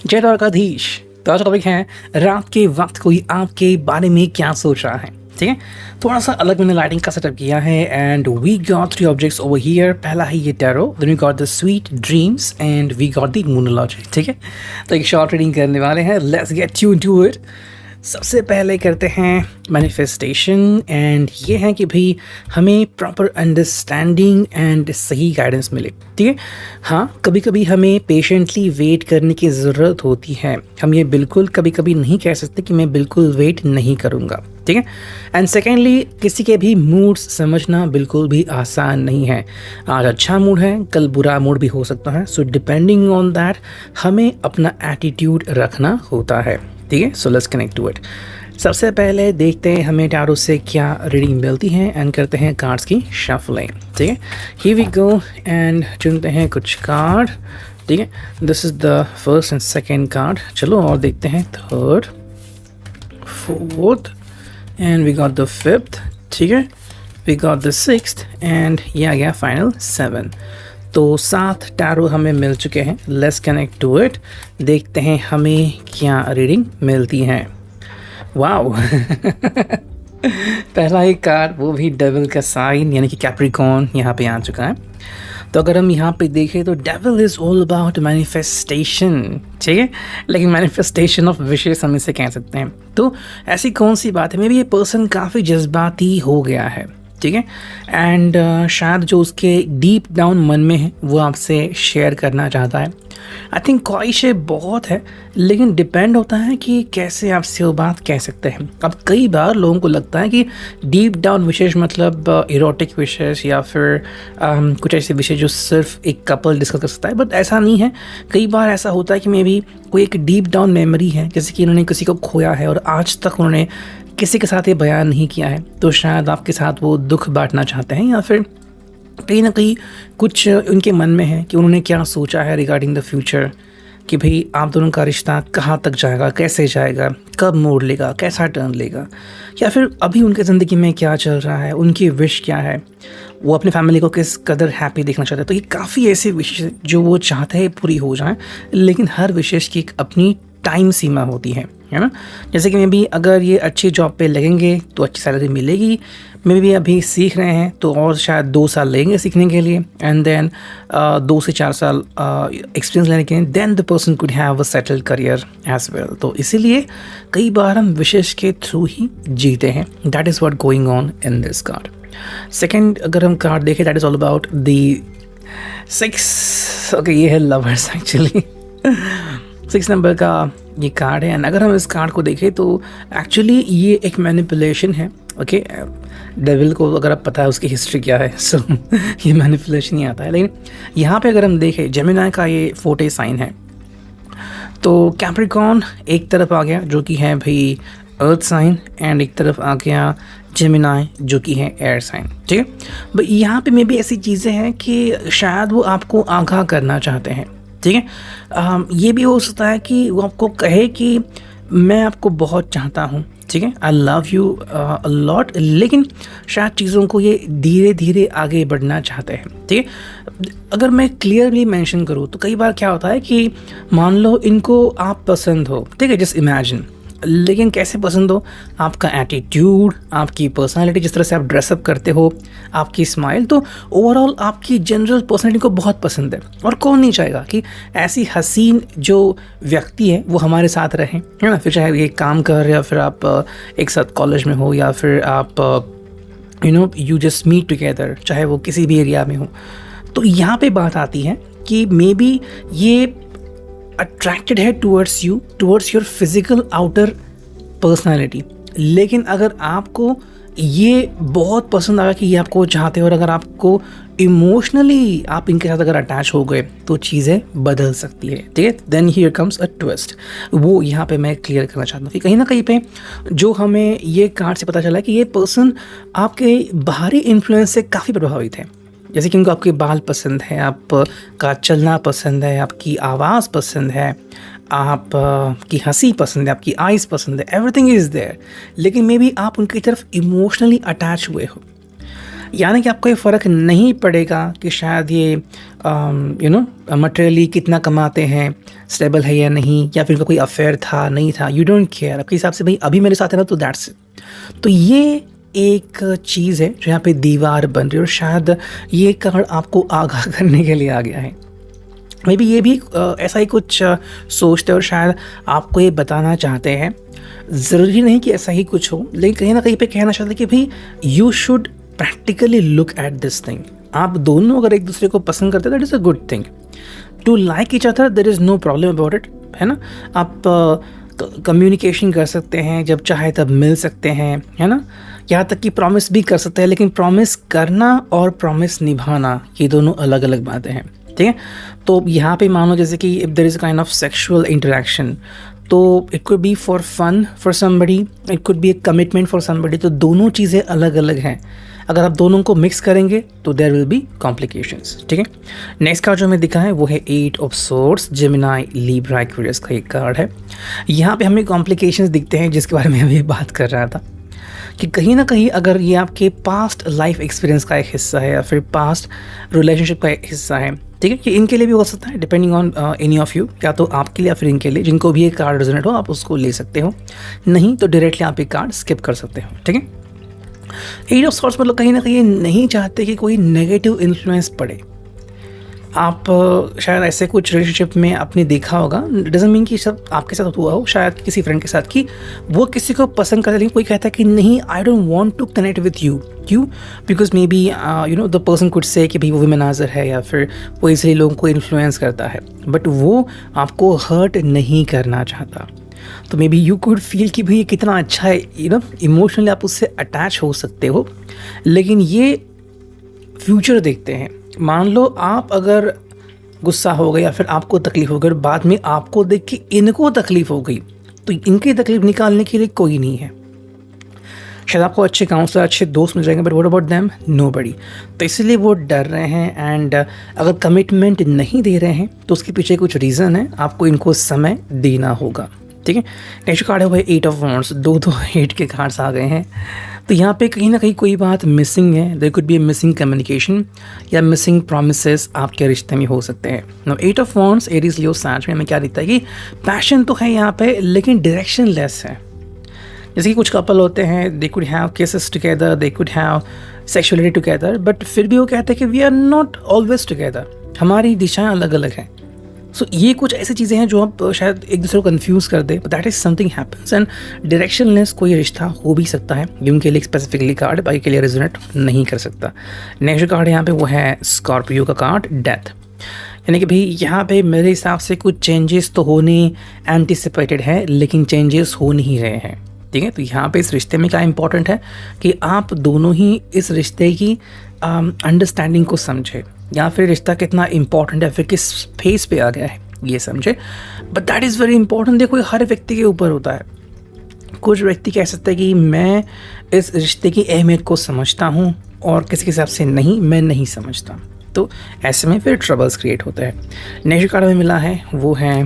जय द्वारकाधीश। तो आज टॉपिक है रात के वक्त कोई आपके बारे में क्या सोच रहा है। ठीक है, थोड़ा सा अलग मैंने लाइटिंग का सेटअप किया है and we got 3 objects over here. पहला है ये tarot, then we got the sweet dreams and we got the moonology. ठीक है, तो एक शॉर्ट रीडिंग करने वाले हैं। Let's get tune to it. सबसे पहले करते हैं मैनिफेस्टेशन एंड ये है कि भाई हमें प्रॉपर अंडरस्टैंडिंग एंड सही गाइडेंस मिले। ठीक है, हाँ कभी कभी हमें पेशेंटली वेट करने की ज़रूरत होती है। हम ये बिल्कुल कभी कभी नहीं कह सकते कि मैं बिल्कुल वेट नहीं करूँगा। ठीक है, एंड सेकेंडली किसी के भी मूड्स समझना बिल्कुल भी आसान नहीं है। आज अच्छा मूड है, कल बुरा मूड भी हो सकता है। सो डिपेंडिंग ऑन दैट हमें अपना एटीट्यूड रखना होता है। ठीक है, so let's connect to it. सबसे पहले देखते हैं हमें टैरो से क्या रीडिंग मिलती है एंड करते हैं कार्ड्स की शफलिंग। ठीक है, हियर वी गो एंड चुनते हैं कुछ कार्ड। ठीक है, this is the first and second card. चलो और देखते हैं third, fourth and we got the fifth. ठीक है, we got the sixth and ये आ गया फाइनल 7। तो 7 टैरो हमें मिल चुके हैं। लेट्स कनेक्ट टू इट, देखते हैं हमें क्या रीडिंग मिलती है। वाओ पहला एक कार्ड, वो भी डेविल का साइन यानी कि कैप्रिकॉर्न यहाँ पे आ चुका है। तो अगर हम यहाँ पे देखें तो devil is all about manifestation. ठीक है, लेकिन मैनिफेस्टेशन ऑफ विशेस हम इसे कह सकते हैं। तो ऐसी कौन सी बात है, मे बी ये पर्सन काफ़ी जज्बाती हो गया है। ठीक है, एंड शायद जो उसके डीप डाउन मन में है वो आपसे शेयर करना चाहता है। आई थिंक ख्वाहिशें बहुत है, लेकिन डिपेंड होता है कि कैसे आपसे वो बात कह सकते हैं। अब कई बार लोगों को लगता है कि डीप डाउन विशेष मतलब इरोटिक विशेष या फिर कुछ ऐसे विषय जो सिर्फ एक कपल डिस्कस कर सकता है, बट ऐसा नहीं है। कई बार ऐसा होता है कि मे बी कोई एक डीप डाउन मेमोरी है, जैसे कि उन्होंने किसी को खोया है और आज तक उन्होंने किसी के साथ ये बयान नहीं किया है। तो शायद आपके साथ वो दुख बांटना चाहते हैं या फिर कहीं ना कहीं कुछ उनके मन में है कि उन्होंने क्या सोचा है रिगार्डिंग द फ्यूचर, कि भाई आप दोनों का रिश्ता कहाँ तक जाएगा, कैसे जाएगा, कब मोड़ लेगा, कैसा टर्न लेगा, या फिर अभी उनके ज़िंदगी में क्या चल रहा है, उनकी विश क्या है, वो अपनी फैमिली को किस कदर हैप्पी देखना चाहते हैं। तो ये काफ़ी ऐसी विशेष जो वो चाहते हैं पूरी हो जाएं, लेकिन हर विशेष की एक अपनी टाइम सीमा होती है ना। जैसे कि मे बी अगर ये अच्छी जॉब पे लगेंगे तो अच्छी सैलरी मिलेगी। मे बी अभी सीख रहे हैं तो और शायद 2 साल लगेंगे सीखने के लिए, एंड देन 2 से 4 साल एक्सपीरियंस लेने के लिए then the person could have a settled career as well. तो इसीलिए कई बार हम विशेष के थ्रू ही जीते हैं। That is what going on in this card. Second अगर हम कार्ड देखें, that is all about the 6। Okay, ये है लवर्स एक्चुअली 6 नंबर का ये कार्ड है। एंड अगर हम इस कार्ड को देखें तो एक्चुअली ये एक मैनिपुलेशन है। ओके, डेविल को अगर आप पता है उसकी हिस्ट्री क्या है, सो ये मैनिपुलेशन ही आता है। लेकिन यहाँ पे अगर हम देखें जेमिनी का ये फोर्टे साइन है, तो कैप्रिकॉर्न एक तरफ आ गया जो कि है भाई अर्थ साइन, एंड एक तरफ आ गया जेमिनी जो कि है एयर साइन। ठीक है, बट यहाँ पे मे भी ऐसी चीज़ें हैं कि शायद वो आपको आगाह करना चाहते हैं। ठीक है, ये भी हो सकता है कि वो आपको कहे कि मैं आपको बहुत चाहता हूँ। ठीक है, I love you a lot, लेकिन शायद चीज़ों को ये धीरे धीरे आगे बढ़ना चाहते हैं। ठीक है, अगर मैं क्लियरली मेंशन करूँ तो कई बार क्या होता है कि मान लो इनको आप पसंद हो, ठीक है, जस्ट इमेजिन, लेकिन कैसे पसंद हो, आपका एटीट्यूड, आपकी पर्सनालिटी, जिस तरह से आप ड्रेसअप करते हो, आपकी स्माइल, तो ओवरऑल आपकी जनरल पर्सनालिटी को बहुत पसंद है। और कौन नहीं चाहेगा कि ऐसी हसीन जो व्यक्ति है वो हमारे साथ रहें, है ना। फिर चाहे ये काम कर रहे या फिर आप एक साथ कॉलेज में हो या फिर आप यू जस्ट मीट टुगेदर, चाहे वो किसी भी एरिया में हो। तो यहाँ पे बात आती है कि मे बी ये अट्रैक्टेड है towards you, towards your physical outer personality. लेकिन अगर आपको ये बहुत पसंद आया कि ये आपको चाहते हैं और अगर आपको इमोशनली आप इनके साथ अगर अटैच हो गए तो चीज़ें बदल सकती है। ठीक है, then here comes a twist. वो यहाँ पे मैं क्लियर करना चाहता हूँ कि कहीं ना कहीं पे जो हमें ये कार्ड से पता चला कि ये पर्सन आपके बाहरी इन्फ्लुएंस से काफ़ी प्रभावित है। जैसे कि उनको आपके बाल पसंद है, आपका चलना पसंद है, आपकी आवाज़ पसंद है, आप की हंसी पसंद है, आपकी आइज़ पसंद है, एवरीथिंग इज़ देयर। लेकिन मे बी आप उनकी तरफ इमोशनली अटैच हुए हो। यानी कि आपको ये फ़र्क नहीं पड़ेगा कि शायद ये मटेरियली कितना कमाते हैं, स्टेबल है या नहीं, या फिर उनका कोई अफेयर था नहीं था, यू डोंट केयर। आपके हिसाब से भाई अभी मेरे साथ है ना, तो दैट्स इट। तो ये एक चीज़ है जो यहाँ पे दीवार बन रही है, और शायद ये कार्ड आपको आगाह करने के लिए आ गया है। मे बी ये भी ऐसा ही कुछ सोचते हैं और शायद आपको ये बताना चाहते हैं। ज़रूरी नहीं कि ऐसा ही कुछ हो, लेकिन कहीं ना कहीं पे कहना चाहते हैं कि भाई you should practically look at this thing. आप दोनों अगर एक दूसरे को पसंद करते हैं that is a good thing. To like each other there is no problem about it, है ना। आप कम्युनिकेशन कर सकते हैं, जब चाहे तब मिल सकते हैं, है ना। यहाँ तक कि प्रॉमिस भी कर सकते हैं, लेकिन प्रॉमिस करना और प्रॉमिस निभाना ये दोनों अलग अलग बातें हैं, ठीक है। तो यहाँ पे मानो जैसे कि if there is kind of sexual interaction, तो it could be for fun for somebody, it could be a commitment for somebody. तो दोनों चीज़ें अलग अलग हैं। अगर आप दोनों को मिक्स करेंगे तो देयर विल बी कॉम्प्लिकेशंस, ठीक है। नेक्स्ट कार्ड जो हमें दिखा है वो है 8 of swords, Gemini, Libra, Aquarius का एक कार्ड है। यहाँ पे हमें कॉम्प्लिकेशंस दिखते हैं जिसके बारे में अभी बात कर रहा था, कि कहीं ना कहीं अगर ये आपके पास्ट लाइफ एक्सपीरियंस का एक हिस्सा है या फिर पास्ट रिलेशनशिप का एक हिस्सा है, ठीक है, कि इनके लिए भी हो सकता है, depending on any of you, या तो आपके लिए या फिर इनके लिए। जिनको भी ये कार्ड रेजोनेट हो आप उसको ले सकते हो, नहीं तो डायरेक्टली आप ये कार्ड स्किप कर सकते हो, ठीक है। 8 ऑफ सॉर्ड्स मतलब कहीं ना कहीं नहीं चाहते कि कोई नेगेटिव इन्फ्लुएंस पड़े। आप शायद ऐसे कुछ रिलेशनशिप में आपने देखा होगा, डजंट मीन कि सब आपके साथ हुआ हो, शायद किसी फ्रेंड के साथ, कि वो किसी को पसंद करता है लेकिन कोई कहता है कि नहीं, I don't want to connect with you. क्यों? Because maybe the person could say कि भाई वो वुमेनाइजर है या फिर वो इसलिए लोगों को इन्फ्लुएंस करता है, बट वो आपको हर्ट नहीं करना चाहता। तो may be you could feel कि भाई ये कितना अच्छा है, इमोशनली आप उससे अटैच हो सकते हो, लेकिन ये फ्यूचर देखते हैं। मान लो आप अगर गुस्सा हो गए या फिर आपको तकलीफ हो गई और बाद में आपको देख के इनको तकलीफ हो गई, तो इनकी तकलीफ निकालने के लिए कोई नहीं है। शायद आपको अच्छे काउंसलर, अच्छे दोस्त मिल जाएंगे, but what about them? Nobody. तो इसलिए वो डर रहे हैं, एंड अगर कमिटमेंट नहीं दे रहे हैं तो उसके पीछे कुछ रीज़न है, आपको इनको समय देना होगा, ठीक है। नेक्स्ट कार्ड है वो 8 ऑफ वॉन्ड्स, दो 8 के कार्ड्स आ गए हैं। तो यहाँ पे कहीं ना कहीं कोई बात मिसिंग है, there could be a missing communication या मिसिंग प्रॉमिसेस आपके रिश्ते में हो सकते हैं। Now 8 of wands, Aries, Leo, Sag में हमें क्या दिखता है कि पैशन तो है यहाँ पे, लेकिन डायरेक्शन लेस है। जैसे कि कुछ कपल होते हैं, they could have cases together, they could have sexuality together, but फिर भी वो कहते हैं कि we are not always together, हमारी दिशाएं अलग अलग हैं। सो ये कुछ ऐसी चीज़ें हैं जो आप शायद एक दूसरे को कंफ्यूज कर दे, but that is something happens, and directionless कोई रिश्ता हो भी सकता है। ये उनके लिए स्पेसिफिकली कार्ड, बाकी के लिए रेजोनेट नहीं कर सकता। नेक्स्ट कार्ड यहाँ पे वो है स्कॉर्पियो का कार्ड, डेथ। यानी कि भाई यहाँ पे मेरे हिसाब से कुछ चेंजेस तो होने एंटिसिपेटेड है, लेकिन चेंजेस हो नहीं रहे हैं, ठीक है। तो यहाँ पे इस रिश्ते में क्या इंपॉर्टेंट है कि आप दोनों ही इस रिश्ते की अंडरस्टैंडिंग को समझे, या फिर रिश्ता कितना इंपॉर्टेंट है, फिर किस फेज पे आ गया है ये समझे। But that is very important. देखो, हर व्यक्ति के ऊपर होता है। कुछ व्यक्ति कह सकते हैं कि मैं इस रिश्ते की अहमियत को समझता हूँ, और किसी के हिसाब से नहीं, मैं नहीं समझता। तो ऐसे में फिर ट्रबल्स क्रिएट होते हैं। नेक्स्ट कार्ड में मिला है वो है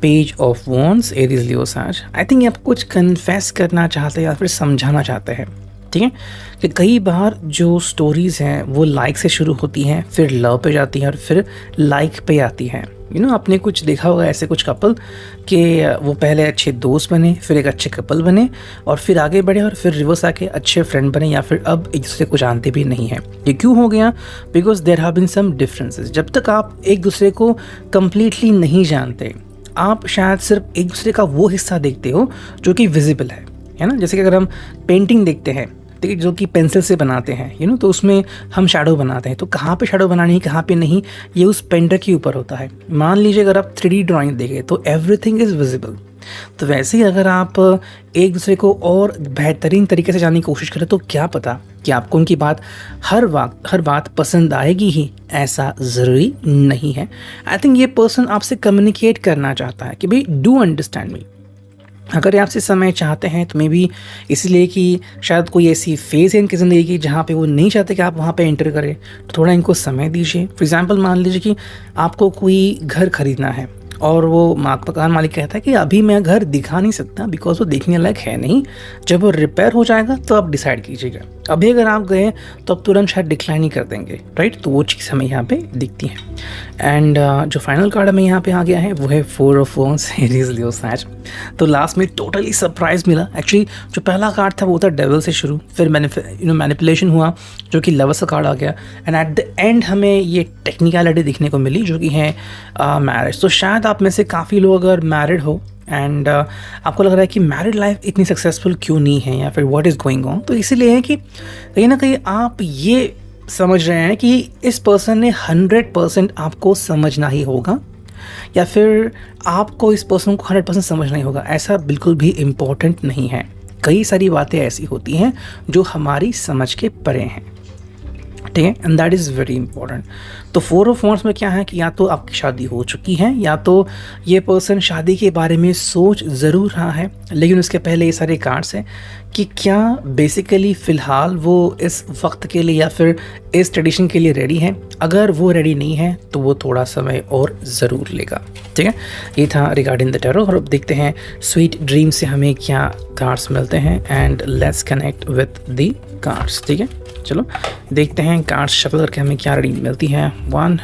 page of wands, Aries, Leo, Sag. I think आप कुछ कन्फेस करना चाहते हैं या फिर समझाना चाहते हैं, ठीक है। कि कई बार जो स्टोरीज़ हैं वो लाइक से शुरू होती हैं, फिर लव पे जाती हैं और फिर लाइक पे आती हैं। आपने कुछ देखा होगा ऐसे कुछ कपल कि वो पहले अच्छे दोस्त बने, फिर एक अच्छे कपल बने, और फिर आगे बढ़े, और फिर रिवर्स आके अच्छे फ्रेंड बने, या फिर अब एक दूसरे को जानते भी नहीं हैं। ये क्यों हो गया? Because there have been some differences. जब तक आप एक दूसरे को कम्प्लीटली नहीं जानते, आप शायद सिर्फ एक दूसरे का वो हिस्सा देखते हो जो कि विजिबल है ना। जैसे कि अगर हम पेंटिंग देखते हैं, ठीक है, जो कि पेंसिल से बनाते हैं, तो उसमें हम शैडो बनाते हैं, तो कहाँ पे शैडो बनानी है, कहाँ पे नहीं, ये उस पेंटर के ऊपर होता है। मान लीजिए अगर आप 3D ड्राइंग देखें तो एवरीथिंग इज़ विजिबल। तो वैसे ही अगर आप एक दूसरे को और बेहतरीन तरीके से जानने की कोशिश करें, तो क्या पता कि आपको उनकी बात हर बात पसंद आएगी ही, ऐसा ज़रूरी नहीं है। आई थिंक ये पर्सन आपसे कम्युनिकेट करना चाहता है कि भाई डू अंडरस्टैंड मी। अगर आपसे समय चाहते हैं तो मे बी इसलिए कि शायद कोई ऐसी फेज़ है इनकी ज़िंदगी की जहाँ पे वो नहीं चाहते कि आप वहाँ पे एंटर करें, तो थोड़ा इनको समय दीजिए। फॉर एग्जांपल, मान लीजिए कि आपको कोई घर खरीदना है और वो मकान मालिक कहता है कि अभी मैं घर दिखा नहीं सकता बिकॉज वो देखने लायक है नहीं, जब वो रिपेयर हो जाएगा तो आप डिसाइड कीजिएगा। अभी अगर आप गए तो अब तुरंत शायद डिक्लाइन ही कर देंगे, राइट। तो वो चीज़ हमें यहाँ पे दिखती है। एंड जो फाइनल कार्ड हमें यहाँ पे आ गया है वो है 4 ऑफ वॉन्ड्स, एरीज लियो सैज। तो लास्ट में टोटली सरप्राइज मिला। एक्चुअली जो पहला कार्ड था वो था डेविल से शुरू, फिर मैनिपुलेशन हुआ जो कि लवर्स का कार्ड आ गया, एंड एट द एंड हमें ये टेक्निकलिटी दिखने को मिली जो कि है मैरिज। तो शायद आप में से काफ़ी लोग अगर मैरिड हो एंड आपको लग रहा है कि मैरिड लाइफ इतनी सक्सेसफुल क्यों नहीं है या फिर व्हाट इज़ गोइंग ऑन, तो इसीलिए है कि कहीं ना कहीं आप ये समझ रहे हैं कि इस पर्सन ने 100% आपको समझना ही होगा या फिर आपको इस पर्सन को 100% समझना ही होगा। ऐसा बिल्कुल भी इम्पोर्टेंट नहीं है। कई सारी बातें ऐसी होती हैं जो हमारी समझ के परे हैं, ठीक है, and that is very important. तो 4 ऑफ वॉन्ड्स में क्या है कि या तो आपकी शादी हो चुकी है या तो ये पर्सन शादी के बारे में सोच ज़रूर रहा है, लेकिन उसके पहले ये सारे कार्ड्स हैं कि क्या बेसिकली फ़िलहाल वो इस वक्त के लिए या फिर इस ट्रेडिशन के लिए रेडी है। अगर वो रेडी नहीं है तो वो थोड़ा समय और ज़रूर लेगा, ठीक है। ये था रिगार्डिंग द टैरो। और अब देखते हैं स्वीट ड्रीम से हमें क्या कार्ड्स मिलते हैं, and let's connect with the cards, ठीक है। चलो देखते हैं कार्ड्स शफल करके हमें क्या रीडिंग मिलती है। 1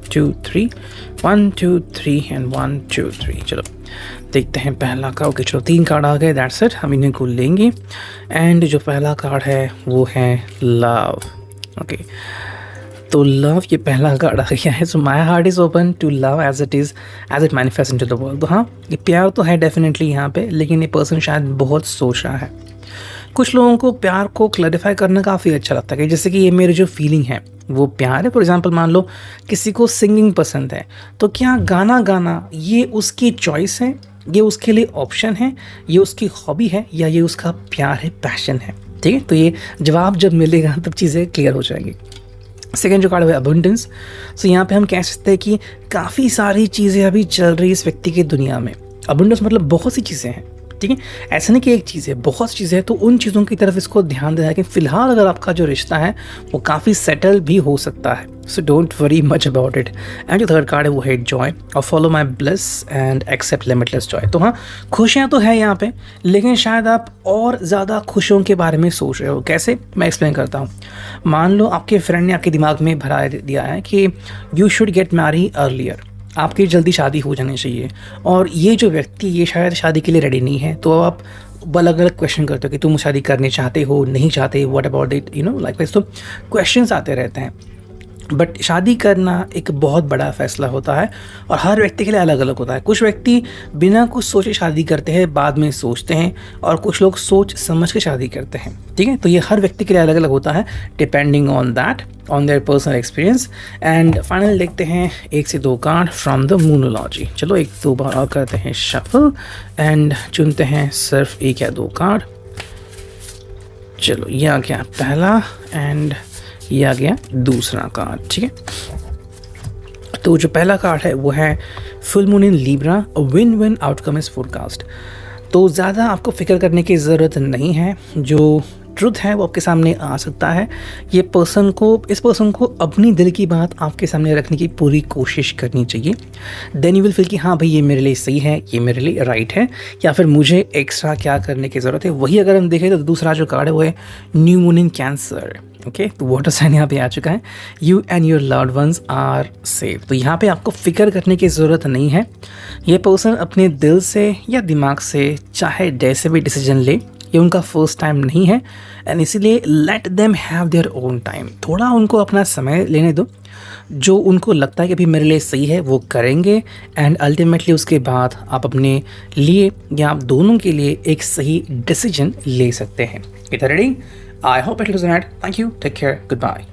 2 3 1 2 3 एंड 1 2 3। चलो देखते हैं पहला कार्ड। ओके चलो 3 कार्ड आ गए, दैट्स इट, हम इन्हें को लेंगे। एंड जो पहला कार्ड है वो है लव। ओके तो लव ये पहला कार्ड आ गया है। So my heart is open to love as it manifest into the world. तो हाँ ये प्यार तो है डेफिनेटली यहाँ पे, लेकिन ये पर्सन शायद बहुत सोच रहा है। कुछ लोगों को प्यार को क्लैरिफाई करना काफ़ी अच्छा लगता है कि जैसे कि ये मेरी जो फीलिंग है वो प्यार है। फॉर एग्जांपल मान लो किसी को सिंगिंग पसंद है, तो क्या गाना गाना ये उसकी चॉइस है, ये उसके लिए ऑप्शन है, ये उसकी हॉबी है, या ये उसका प्यार है, पैशन है, ठीक है। तो ये जवाब जब मिलेगा तब चीज़ें क्लियर हो जाएंगी। सेकेंड जो कार्ड है अबंडेंस। सो यहाँ पे हम कह सकते हैं कि काफ़ी सारी चीज़ें अभी चल रही इस व्यक्ति की दुनिया में। अबंडेंस मतलब बहुत सी चीज़ें हैं, ठीक है, ऐसा नहीं कि एक चीज़ है, बहुत चीज़ें हैं। तो उन चीज़ों की तरफ इसको ध्यान देना है कि फ़िलहाल अगर आपका जो रिश्ता है वो काफ़ी सेटल भी हो सकता है। So don't worry much about it. And जो थर्ड कार्ड है वो है जॉय और follow my bliss and accept limitless joy. तो हाँ खुशियाँ तो है यहाँ पे, लेकिन शायद आप और ज़्यादा खुशियों के बारे में सोच रहे हो। कैसे, मैं एक्सप्लेन करता हूँ। मान लो आपके फ्रेंड ने आपके दिमाग में भरा दिया है कि you should get Mary earlier, आपकी जल्दी शादी हो जानी चाहिए, और ये जो व्यक्ति ये शायद शादी के लिए रेडी नहीं है। तो आप अलग अलग क्वेश्चन करते हो कि तुम शादी करनी चाहते हो, नहीं चाहते, what about it, you know like this. तो क्वेश्चंस आते रहते हैं। बट शादी करना एक बहुत बड़ा फैसला होता है और हर व्यक्ति के लिए अलग अलग होता है। कुछ व्यक्ति बिना कुछ सोचे शादी करते हैं, बाद में सोचते हैं, और कुछ लोग सोच समझ के शादी करते हैं, ठीक है। तो ये हर व्यक्ति के लिए अलग अलग होता है, depending on that, on their personal experience. And final देखते हैं 1 से 2 कार्ड फ्रॉम द मूनोलॉजी। चलो 1-2 बार और करते हैं शफल एंड चुनते हैं सिर्फ 1 या 2 कार्ड। चलो ये आ गया पहला एंड ये आ गया दूसरा कार्ड, ठीक है। तो जो पहला कार्ड है वो है full moon in Libra, win win outcome is forecast. तो ज़्यादा आपको फिक्र करने की ज़रूरत नहीं है, जो ट्रुथ है वो आपके सामने आ सकता है। इस पर्सन को अपनी दिल की बात आपके सामने रखने की पूरी कोशिश करनी चाहिए। देन यू विल फील कि हाँ भाई ये मेरे लिए सही है, ये मेरे लिए राइट है, या फिर मुझे एक्स्ट्रा क्या करने की ज़रूरत है। वही अगर हम देखें तो दूसरा जो कार्ड है वो है new moon in Cancer. Okay तो वाटर साइन यहाँ पे आ चुका है। You and your loved ones are safe. तो यहाँ पे आपको फिक्र करने की ज़रूरत नहीं है। ये पर्सन अपने दिल से या दिमाग से चाहे जैसे भी डिसीजन ले, ये उनका फर्स्ट टाइम नहीं है, एंड इसीलिए let them have their own time. थोड़ा उनको अपना समय लेने दो, जो उनको लगता है कि अभी मेरे लिए सही है वो करेंगे, एंड अल्टीमेटली उसके बाद आप अपने लिए या आप दोनों के लिए एक सही डिसीजन ले सकते हैं। इधर ready, I hope it was that. Thank you, take care, good bye.